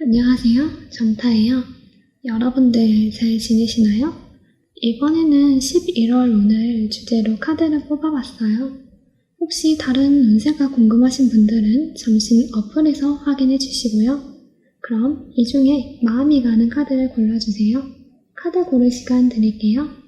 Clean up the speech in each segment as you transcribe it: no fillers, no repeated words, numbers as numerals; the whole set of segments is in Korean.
안녕하세요. 정타예요. 여러분들 잘 지내시나요? 이번에는 11월 운을 주제로 카드를 뽑아봤어요. 혹시 다른 운세가 궁금하신 분들은 잠시 어플에서 확인해 주시고요. 그럼 이 중에 마음이 가는 카드를 골라주세요. 카드 고를 시간 드릴게요.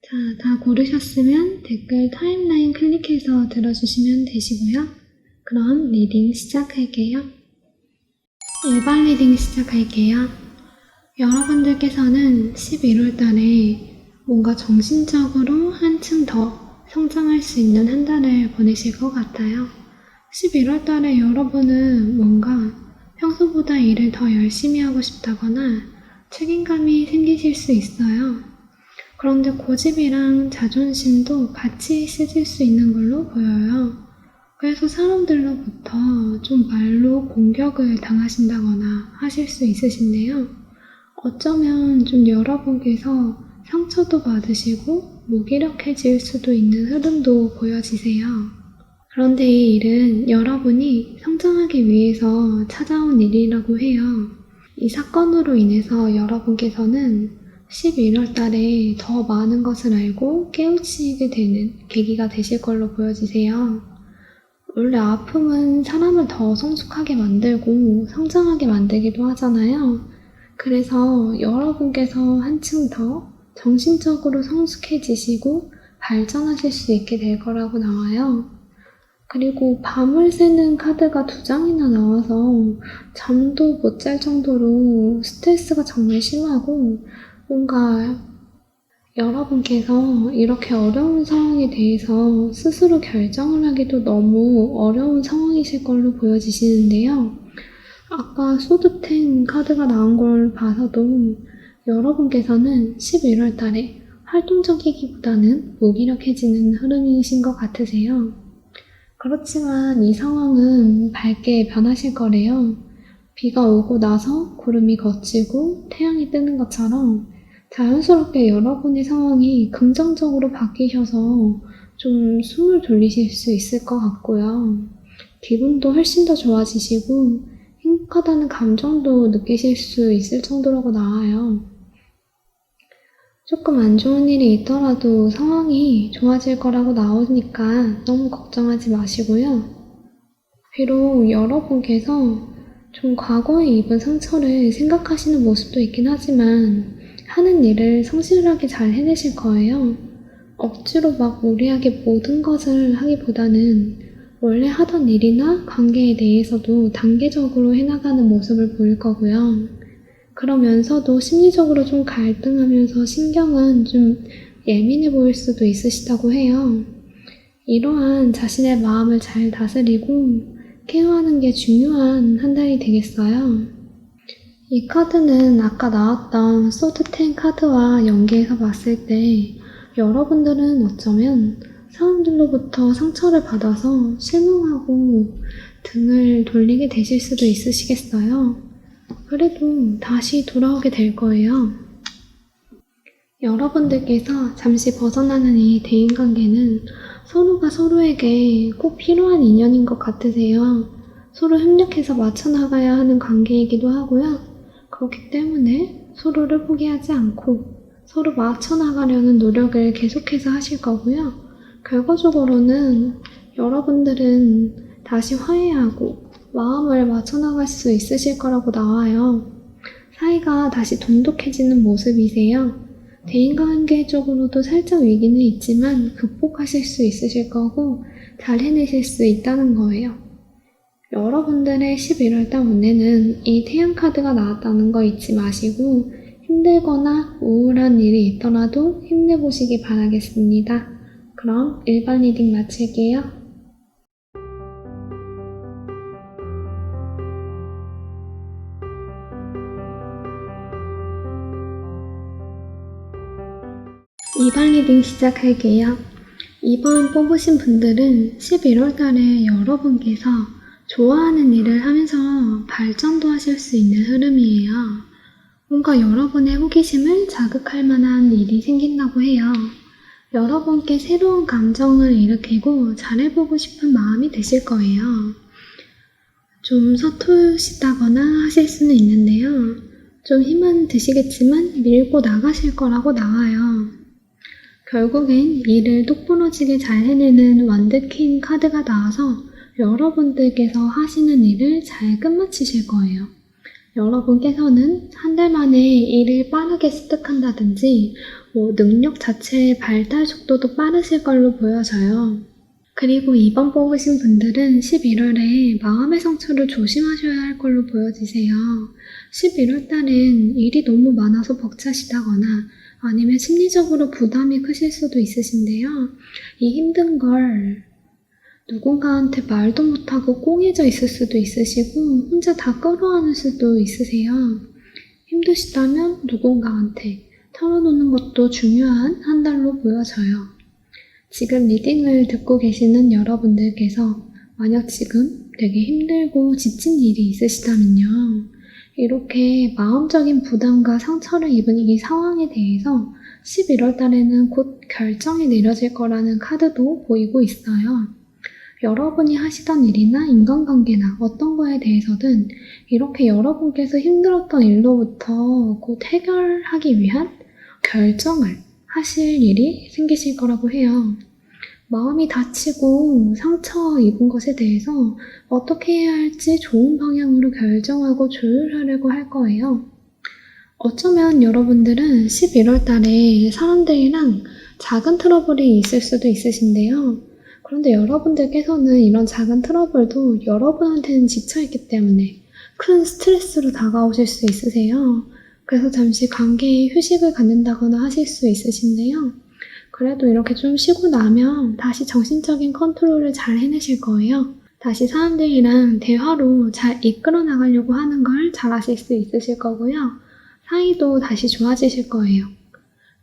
자, 다 고르셨으면 댓글 타임라인 클릭해서 들어주시면 되시고요. 그럼 리딩 시작할게요. 일반 리딩 시작할게요. 여러분들께서는 11월 달에 뭔가 정신적으로 한층 더 성장할 수 있는 한 달을 보내실 것 같아요. 11월 달에 여러분은 뭔가 평소보다 일을 더 열심히 하고 싶다거나 책임감이 생기실 수 있어요. 그런데 고집이랑 자존심도 같이 있으실 수 있는 걸로 보여요. 그래서 사람들로부터 좀 말로 공격을 당하신다거나 하실 수 있으신데요. 어쩌면 좀 여러분께서 상처도 받으시고 무기력해질 수도 있는 흐름도 보여지세요. 그런데 이 일은 여러분이 성장하기 위해서 찾아온 일이라고 해요. 이 사건으로 인해서 여러분께서는 11월 달에 더 많은 것을 알고 깨우치게 되는 계기가 되실 걸로 보여지세요. 원래 아픔은 사람을 더 성숙하게 만들고 성장하게 만들기도 하잖아요. 그래서 여러분께서 한층 더 정신적으로 성숙해지시고 발전하실 수 있게 될 거라고 나와요. 그리고 밤을 새는 카드가 2장이나 나와서 잠도 못 잘 정도로 스트레스가 정말 심하고 뭔가 여러분께서 이렇게 어려운 상황에 대해서 스스로 결정을 하기도 너무 어려운 상황이실 걸로 보여지시는데요. 아까 소드텐 카드가 나온 걸 봐서도 여러분께서는 11월 달에 활동적이기보다는 무기력해지는 흐름이신 것 같으세요. 그렇지만 이 상황은 밝게 변하실 거래요. 비가 오고 나서 구름이 걷히고 태양이 뜨는 것처럼 자연스럽게 여러분의 상황이 긍정적으로 바뀌셔서 좀 숨을 돌리실 수 있을 것 같고요. 기분도 훨씬 더 좋아지시고 행복하다는 감정도 느끼실 수 있을 정도라고 나와요. 조금 안 좋은 일이 있더라도 상황이 좋아질 거라고 나오니까 너무 걱정하지 마시고요. 비록 여러분께서 좀 과거에 입은 상처를 생각하시는 모습도 있긴 하지만 하는 일을 성실하게 잘 해내실 거예요. 억지로 막 무리하게 모든 것을 하기보다는 원래 하던 일이나 관계에 대해서도 단계적으로 해나가는 모습을 보일 거고요. 그러면서도 심리적으로 좀 갈등하면서 신경은 좀 예민해 보일 수도 있으시다고 해요. 이러한 자신의 마음을 잘 다스리고 케어하는 게 중요한 한 달이 되겠어요. 이 카드는 아까 나왔던 소드10 카드와 연계해서 봤을 때 여러분들은 어쩌면 사람들로부터 상처를 받아서 실망하고 등을 돌리게 되실 수도 있으시겠어요. 그래도 다시 돌아오게 될 거예요. 여러분들께서 잠시 벗어나는 이 대인관계는 서로가 서로에게 꼭 필요한 인연인 것 같으세요. 서로 협력해서 맞춰나가야 하는 관계이기도 하고요. 그렇기 때문에 서로를 포기하지 않고 서로 맞춰나가려는 노력을 계속해서 하실 거고요. 결과적으로는 여러분들은 다시 화해하고 마음을 맞춰나갈 수 있으실 거라고 나와요. 사이가 다시 돈독해지는 모습이세요. 대인관계적으로도 살짝 위기는 있지만 극복하실 수 있으실 거고 잘 해내실 수 있다는 거예요. 여러분들의 11월달 운에는 이 태양카드가 나왔다는 거 잊지 마시고 힘들거나 우울한 일이 있더라도 힘내보시기 바라겠습니다. 그럼 일반 리딩 마칠게요. 일반 리딩 시작할게요. 이번 뽑으신 분들은 11월 달에 여러분께서 좋아하는 일을 하면서 발전도 하실 수 있는 흐름이에요. 뭔가 여러분의 호기심을 자극할 만한 일이 생긴다고 해요. 여러분께 새로운 감정을 일으키고 잘해보고 싶은 마음이 드실 거예요. 좀 서투시다거나 하실 수는 있는데요. 좀 힘은 드시겠지만 밀고 나가실 거라고 나와요. 결국엔 일을 똑부러지게 잘 해내는 원더퀸 카드가 나와서 여러분들께서 하시는 일을 잘 끝마치실 거예요. 여러분께서는 한 달 만에 일을 빠르게 습득한다든지 능력 자체의 발달 속도도 빠르실 걸로 보여져요. 그리고 이번 뽑으신 분들은 11월에 마음의 상처를 조심하셔야 할 걸로 보여지세요. 11월 달엔 일이 너무 많아서 벅차시다거나 아니면 심리적으로 부담이 크실 수도 있으신데요. 이 힘든 걸 누군가한테 말도 못하고 꽁해져 있을 수도 있으시고 혼자 다 끌어안을 수도 있으세요. 힘드시다면 누군가한테 털어놓는 것도 중요한 한 달로 보여져요. 지금 리딩을 듣고 계시는 여러분들께서 만약 지금 되게 힘들고 지친 일이 있으시다면요. 이렇게 마음적인 부담과 상처를 입은 이 상황에 대해서 11월 달에는 곧 결정이 내려질 거라는 카드도 보이고 있어요. 여러분이 하시던 일이나 인간관계나 어떤 거에 대해서든 이렇게 여러분께서 힘들었던 일로부터 곧 해결하기 위한 결정을 하실 일이 생기실 거라고 해요. 마음이 다치고 상처 입은 것에 대해서 어떻게 해야 할지 좋은 방향으로 결정하고 조율하려고 할 거예요. 어쩌면 여러분들은 11월 달에 사람들이랑 작은 트러블이 있을 수도 있으신데요. 그런데 여러분들께서는 이런 작은 트러블도 여러분한테는 지쳐있기 때문에 큰 스트레스로 다가오실 수 있으세요. 그래서 잠시 관계에 휴식을 갖는다거나 하실 수 있으신데요. 그래도 이렇게 좀 쉬고 나면 다시 정신적인 컨트롤을 잘 해내실 거예요. 다시 사람들이랑 대화로 잘 이끌어 나가려고 하는 걸 잘 하실 수 있으실 거고요. 사이도 다시 좋아지실 거예요.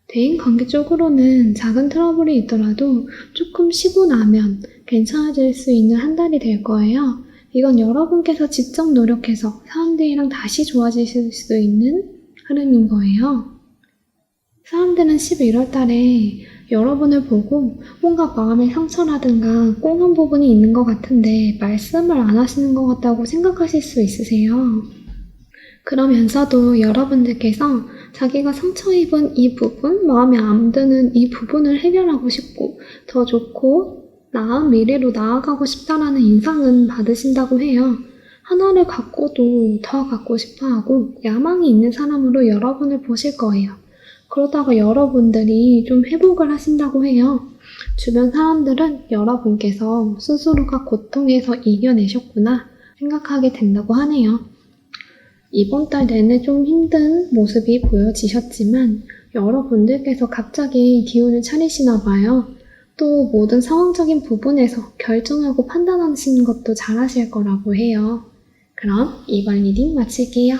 대인관계 쪽으로는 작은 트러블이 있더라도 조금 쉬고 나면 괜찮아질 수 있는 한 달이 될 거예요. 이건 여러분께서 직접 노력해서 사람들이랑 다시 좋아지실 수 있는 흐름인 거예요. 사람들은 11월 달에 여러분을 보고 뭔가 마음의 상처라든가 꽁한 부분이 있는 것 같은데 말씀을 안 하시는 것 같다고 생각하실 수 있으세요. 그러면서도 여러분들께서 자기가 상처 입은 이 부분, 마음에 안 드는 이 부분을 해결하고 싶고 더 좋고 나은 미래로 나아가고 싶다라는 인상은 받으신다고 해요. 하나를 갖고도 더 갖고 싶어하고 야망이 있는 사람으로 여러분을 보실 거예요. 그러다가 여러분들이 좀 회복을 하신다고 해요. 주변 사람들은 여러분께서 스스로가 고통에서 이겨내셨구나 생각하게 된다고 하네요. 이번 달 내내 좀 힘든 모습이 보여지셨지만 여러분들께서 갑자기 기운을 차리시나 봐요. 또 모든 상황적인 부분에서 결정하고 판단하시는 것도 잘하실 거라고 해요. 그럼 이번 리딩 마칠게요.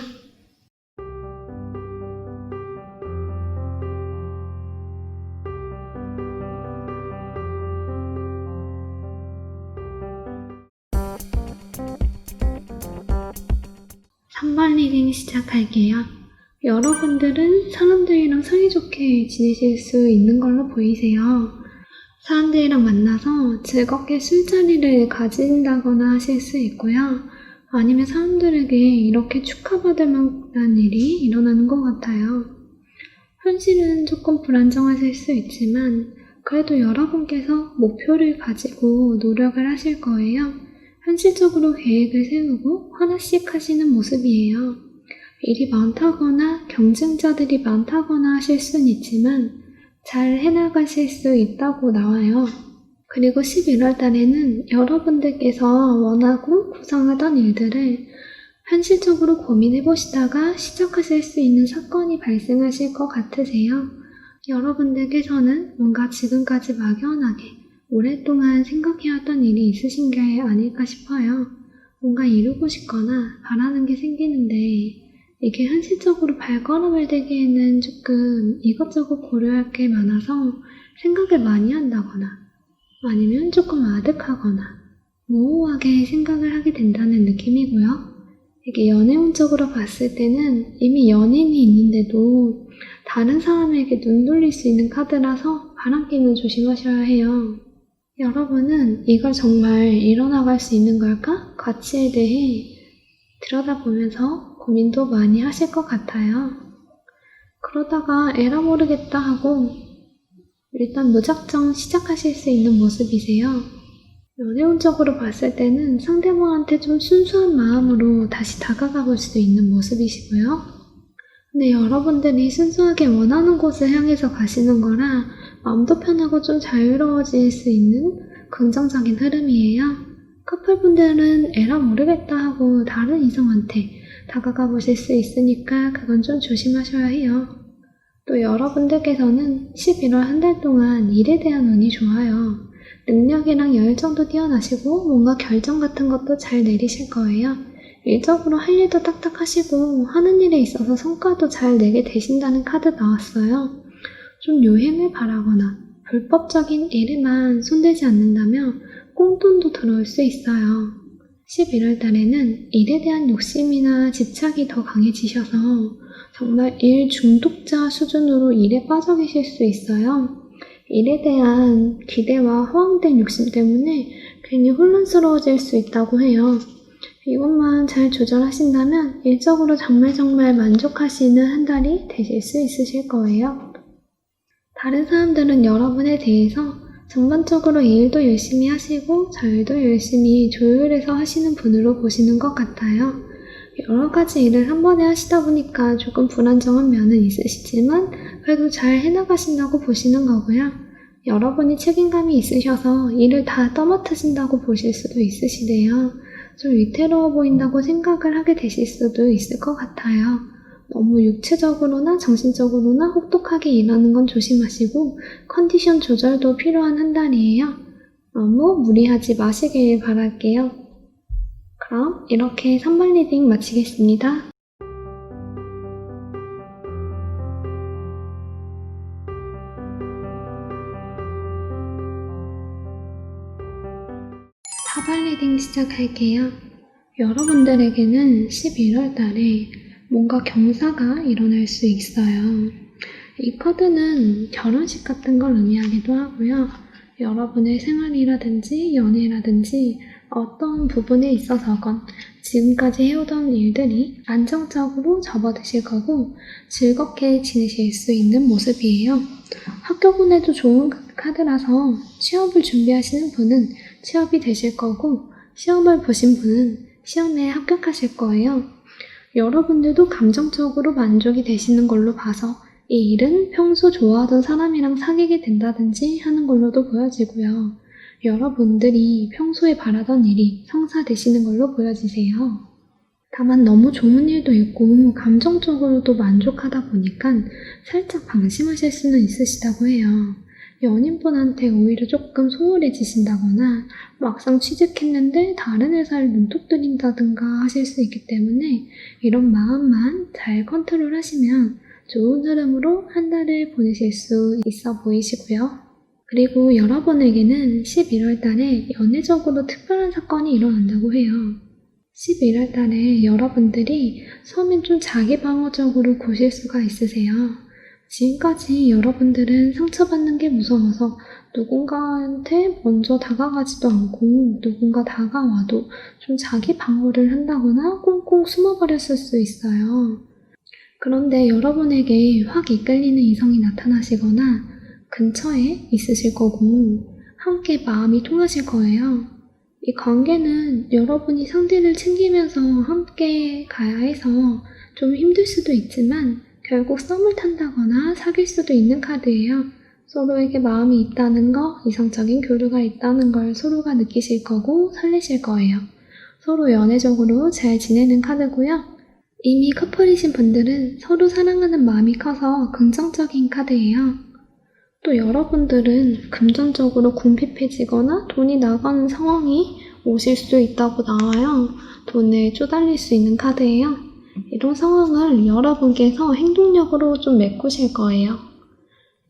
선발 리딩 시작할게요. 여러분들은 사람들이랑 사이좋게 지내실 수 있는 걸로 보이세요. 사람들이랑 만나서 즐겁게 술자리를 가진다거나 하실 수 있고요. 아니면 사람들에게 이렇게 축하받을 만한 일이 일어나는 것 같아요. 현실은 조금 불안정하실 수 있지만 그래도 여러분께서 목표를 가지고 노력을 하실 거예요. 현실적으로 계획을 세우고 하나씩 하시는 모습이에요. 일이 많다거나 경쟁자들이 많다거나 하실 수는 있지만 잘 해나가실 수 있다고 나와요. 그리고 11월 달에는 여러분들께서 원하고 구상하던 일들을 현실적으로 고민해보시다가 시작하실 수 있는 사건이 발생하실 것 같으세요. 여러분들께서는 뭔가 지금까지 막연하게 오랫동안 생각해왔던 일이 있으신 게 아닐까 싶어요. 뭔가 이루고 싶거나 바라는 게 생기는데 이게 현실적으로 발걸음을 대기에는 조금 이것저것 고려할 게 많아서 생각을 많이 한다거나 아니면 조금 아득하거나 모호하게 생각을 하게 된다는 느낌이고요. 이게 연애운적으로 봤을 때는 이미 연인이 있는데도 다른 사람에게 눈 돌릴 수 있는 카드라서 바람기는 조심하셔야 해요. 여러분은 이걸 정말 이뤄나갈 수 있는 걸까? 가치에 대해 들여다보면서 고민도 많이 하실 것 같아요. 그러다가 에라 모르겠다 하고 일단 무작정 시작하실 수 있는 모습이세요. 연애운적으로 봤을 때는 상대방한테 좀 순수한 마음으로 다시 다가가 볼 수도 있는 모습이시고요. 근데 여러분들이 순수하게 원하는 곳을 향해서 가시는 거라 마음도 편하고 좀 자유로워질 수 있는 긍정적인 흐름이에요. 커플분들은 에라 모르겠다 하고 다른 이성한테 다가가 보실 수 있으니까 그건 좀 조심하셔야 해요. 또 여러분들께서는 11월 한 달 동안 일에 대한 운이 좋아요. 능력이랑 열정도 뛰어나시고 뭔가 결정 같은 것도 잘 내리실 거예요. 일적으로 할 일도 딱딱하시고 하는 일에 있어서 성과도 잘 내게 되신다는 카드 나왔어요. 좀 요행을 바라거나 불법적인 일에만 손대지 않는다면 꽁돈도 들어올 수 있어요. 11월 달에는 일에 대한 욕심이나 집착이 더 강해지셔서 정말 일 중독자 수준으로 일에 빠져 계실 수 있어요. 일에 대한 기대와 허황된 욕심 때문에 괜히 혼란스러워질 수 있다고 해요. 이것만 잘 조절하신다면 일적으로 정말 만족하시는 한 달이 되실 수 있으실 거예요. 다른 사람들은 여러분에 대해서 전반적으로 일도 열심히 하시고 절도 열심히 조율해서 하시는 분으로 보시는 것 같아요. 여러 가지 일을 한 번에 하시다 보니까 조금 불안정한 면은 있으시지만 그래도 잘 해나가신다고 보시는 거고요. 여러분이 책임감이 있으셔서 일을 다 떠맡으신다고 보실 수도 있으시대요. 좀 위태로워 보인다고 생각을 하게 되실 수도 있을 것 같아요. 너무 육체적으로나 정신적으로나 혹독하게 일하는 건 조심하시고 컨디션 조절도 필요한 한 달이에요. 너무 무리하지 마시길 바랄게요. 그럼 이렇게 선발 리딩 마치겠습니다. 사발 리딩 시작할게요. 여러분들에게는 11월 달에 뭔가 경사가 일어날 수 있어요. 이 카드는 결혼식 같은 걸 의미하기도 하고요. 여러분의 생활이라든지 연애라든지 어떤 부분에 있어서건 지금까지 해오던 일들이 안정적으로 접어드실 거고 즐겁게 지내실 수 있는 모습이에요. 학교 보내도 좋은 카드라서 취업을 준비하시는 분은 취업이 되실 거고 시험을 보신 분은 시험에 합격하실 거예요. 여러분들도 감정적으로 만족이 되시는 걸로 봐서 이 일은 평소 좋아하던 사람이랑 사귀게 된다든지 하는 걸로도 보여지고요. 여러분들이 평소에 바라던 일이 성사되시는 걸로 보여지세요. 다만 너무 좋은 일도 있고 감정적으로도 만족하다 보니까 살짝 방심하실 수는 있으시다고 해요. 연인분한테 오히려 조금 소홀해지신다거나 막상 취직했는데 다른 회사를 눈독 들인다든가 하실 수 있기 때문에 이런 마음만 잘 컨트롤하시면 좋은 흐름으로 한 달을 보내실 수 있어 보이시고요. 그리고 여러분에게는 11월 달에 연애적으로 특별한 사건이 일어난다고 해요. 11월 달에 여러분들이 처음엔 좀 자기 방어적으로 구실 수가 있으세요. 지금까지 여러분들은 상처받는 게 무서워서 누군가한테 먼저 다가가지도 않고 누군가 다가와도 좀 자기 방어를 한다거나 꽁꽁 숨어버렸을 수 있어요. 그런데 여러분에게 확 이끌리는 이성이 나타나시거나 근처에 있으실 거고 함께 마음이 통하실 거예요. 이 관계는 여러분이 상대를 챙기면서 함께 가야 해서 좀 힘들 수도 있지만 결국 썸을 탄다거나 사귈 수도 있는 카드예요. 서로에게 마음이 있다는 거, 이성적인 교류가 있다는 걸 서로가 느끼실 거고 설레실 거예요. 서로 연애적으로 잘 지내는 카드고요. 이미 커플이신 분들은 서로 사랑하는 마음이 커서 긍정적인 카드예요. 또 여러분들은 금전적으로 궁핍해지거나 돈이 나가는 상황이 오실 수 있다고 나와요. 돈에 쪼달릴 수 있는 카드예요. 이런 상황을 여러분께서 행동력으로 좀 메꾸실 거예요.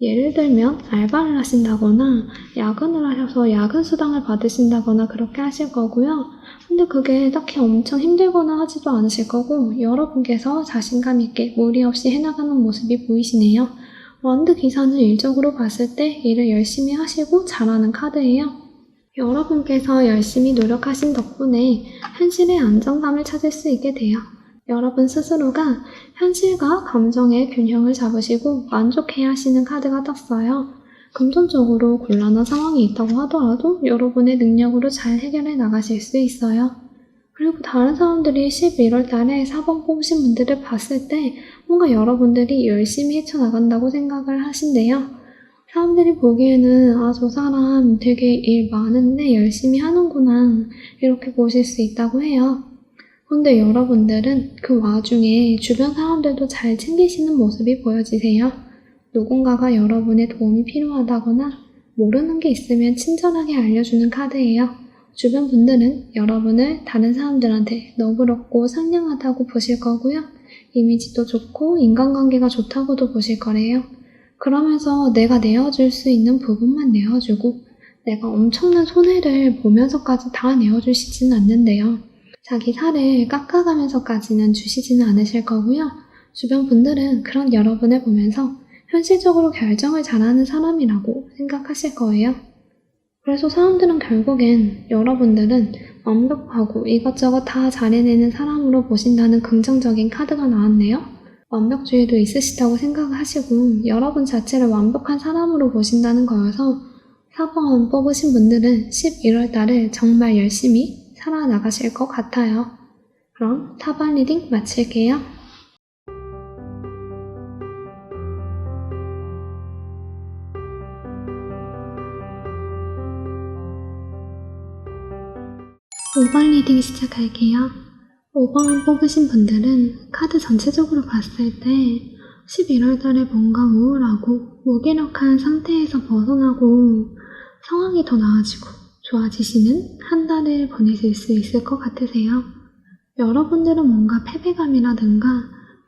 예를 들면 알바를 하신다거나 야근을 하셔서 야근 수당을 받으신다거나 그렇게 하실 거고요. 근데 그게 딱히 엄청 힘들거나 하지도 않으실 거고 여러분께서 자신감 있게 무리 없이 해나가는 모습이 보이시네요. 원드 기사는 일적으로 봤을 때 일을 열심히 하시고 잘하는 카드예요. 여러분께서 열심히 노력하신 덕분에 현실의 안정감을 찾을 수 있게 돼요. 여러분 스스로가 현실과 감정의 균형을 잡으시고 만족해야 하시는 카드가 떴어요. 금전적으로 곤란한 상황이 있다고 하더라도 여러분의 능력으로 잘 해결해 나가실 수 있어요. 그리고 다른 사람들이 11월 달에 4번 뽑으신 분들을 봤을 때 뭔가 여러분들이 열심히 헤쳐나간다고 생각을 하신대요. 사람들이 보기에는 저 사람 되게 일 많은데 열심히 하는구나 이렇게 보실 수 있다고 해요. 근데 여러분들은 그 와중에 주변 사람들도 잘 챙기시는 모습이 보여지세요. 누군가가 여러분의 도움이 필요하다거나 모르는 게 있으면 친절하게 알려주는 카드예요. 주변 분들은 여러분을 다른 사람들한테 너그럽고 상냥하다고 보실 거고요. 이미지도 좋고 인간관계가 좋다고도 보실 거래요. 그러면서 내가 내어줄 수 있는 부분만 내어주고 내가 엄청난 손해를 보면서까지 다 내어주시지는 않는데요. 자기 살을 깎아가면서까지는 주시지는 않으실 거고요. 주변 분들은 그런 여러분을 보면서 현실적으로 결정을 잘하는 사람이라고 생각하실 거예요. 그래서 사람들은 결국엔 여러분들은 완벽하고 이것저것 다 잘해내는 사람으로 보신다는 긍정적인 카드가 나왔네요. 완벽주의도 있으시다고 생각하시고 여러분 자체를 완벽한 사람으로 보신다는 거여서 4번 뽑으신 분들은 11월 달을 정말 열심히 살아나가실 것 같아요. 그럼 4번 리딩 마칠게요. (5번) 리딩 시작할게요. 5번 뽑으신 분들은 카드 전체적으로 봤을 때 11월 달에 뭔가 우울하고 무기력한 상태에서 벗어나고 상황이 더 나아지고 좋아지시는 한 달을 보내실 수 있을 것 같으세요. 여러분들은 뭔가 패배감이라든가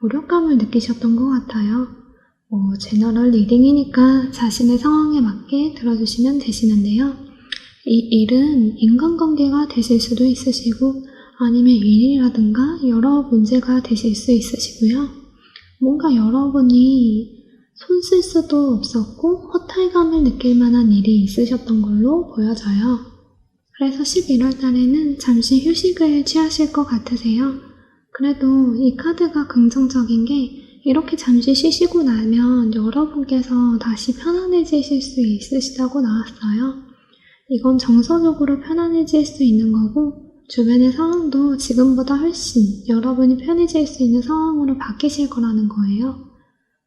무력감을 느끼셨던 것 같아요. 제너럴 리딩이니까 자신의 상황에 맞게 들어주시면 되시는데요. 이 일은 인간관계가 되실 수도 있으시고 아니면 일이라든가 여러 문제가 되실 수 있으시고요. 뭔가 여러분이 손 쓸 수도 없었고 허탈감을 느낄 만한 일이 있으셨던 걸로 보여져요. 그래서 11월 달에는 잠시 휴식을 취하실 것 같으세요. 그래도 이 카드가 긍정적인 게 이렇게 잠시 쉬시고 나면 여러분께서 다시 편안해지실 수 있으시다고 나왔어요. 이건 정서적으로 편안해질 수 있는 거고 주변의 상황도 지금보다 훨씬 여러분이 편해질 수 있는 상황으로 바뀌실 거라는 거예요.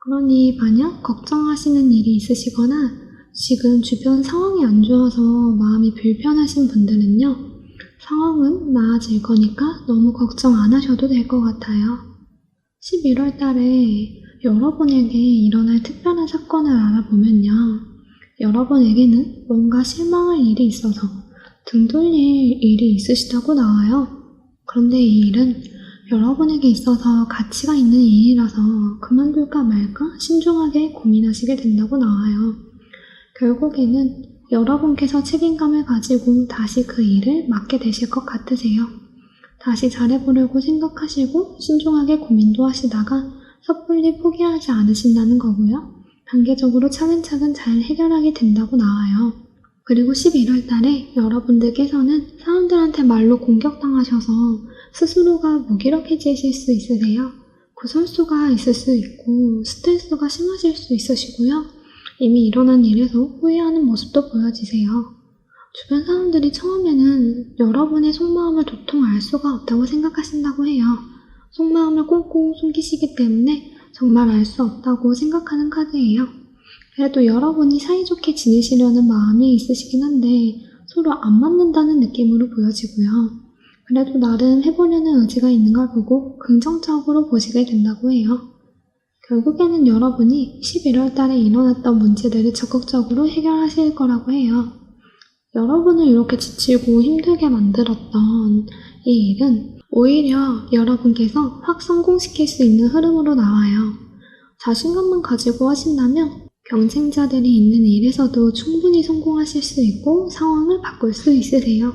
그러니 만약 걱정하시는 일이 있으시거나 지금 주변 상황이 안 좋아서 마음이 불편하신 분들은요. 상황은 나아질 거니까 너무 걱정 안 하셔도 될 것 같아요. 11월 달에 여러분에게 일어날 특별한 사건을 알아보면요. 여러분에게는 뭔가 실망할 일이 있어서 등 돌릴 일이 있으시다고 나와요. 그런데 이 일은 여러분에게 있어서 가치가 있는 일이라서 그만둘까 말까 신중하게 고민하시게 된다고 나와요. 결국에는 여러분께서 책임감을 가지고 다시 그 일을 맡게 되실 것 같으세요. 다시 잘해보려고 생각하시고 신중하게 고민도 하시다가 섣불리 포기하지 않으신다는 거고요. 단계적으로 차근차근 잘 해결하게 된다고 나와요. 그리고 11월 달에 여러분들께서는 사람들한테 말로 공격당하셔서 스스로가 무기력해지실 수 있으세요. 구설수가 있을 수 있고 스트레스가 심하실 수 있으시고요. 이미 일어난 일에서 후회하는 모습도 보여지세요. 주변 사람들이 처음에는 여러분의 속마음을 도통 알 수가 없다고 생각하신다고 해요. 속마음을 꽁꽁 숨기시기 때문에 정말 알 수 없다고 생각하는 카드예요. 그래도 여러분이 사이좋게 지내시려는 마음이 있으시긴 한데 서로 안 맞는다는 느낌으로 보여지고요. 그래도 나름 해보려는 의지가 있는 걸 보고 긍정적으로 보시게 된다고 해요. 결국에는 여러분이 11월 달에 일어났던 문제들을 적극적으로 해결하실 거라고 해요. 여러분을 이렇게 지치고 힘들게 만들었던 이 일은 오히려 여러분께서 확 성공시킬 수 있는 흐름으로 나와요. 자신감만 가지고 하신다면 경쟁자들이 있는 일에서도 충분히 성공하실 수 있고 상황을 바꿀 수 있으세요.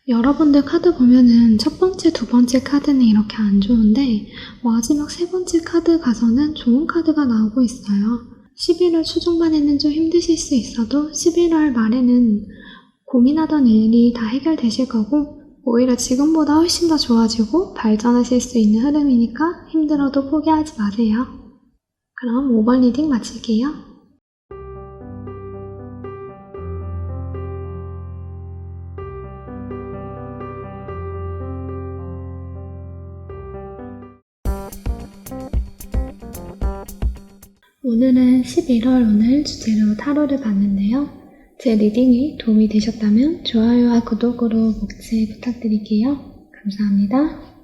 여러분들 카드 보면은 첫 번째, 두 번째 카드는 이렇게 안 좋은데 마지막 세 번째 카드 가서는 좋은 카드가 나오고 있어요. 11월 초중반에는 좀 힘드실 수 있어도 11월 말에는 고민하던 일이 다 해결되실 거고 오히려 지금보다 훨씬 더 좋아지고 발전하실 수 있는 흐름이니까 힘들어도 포기하지 마세요. 그럼 5번 리딩 마칠게요. 오늘은 11월 오늘 주제로 타로를 봤는데요. 제 리딩이 도움이 되셨다면 좋아요와 구독으로 목체 부탁드릴게요. 감사합니다.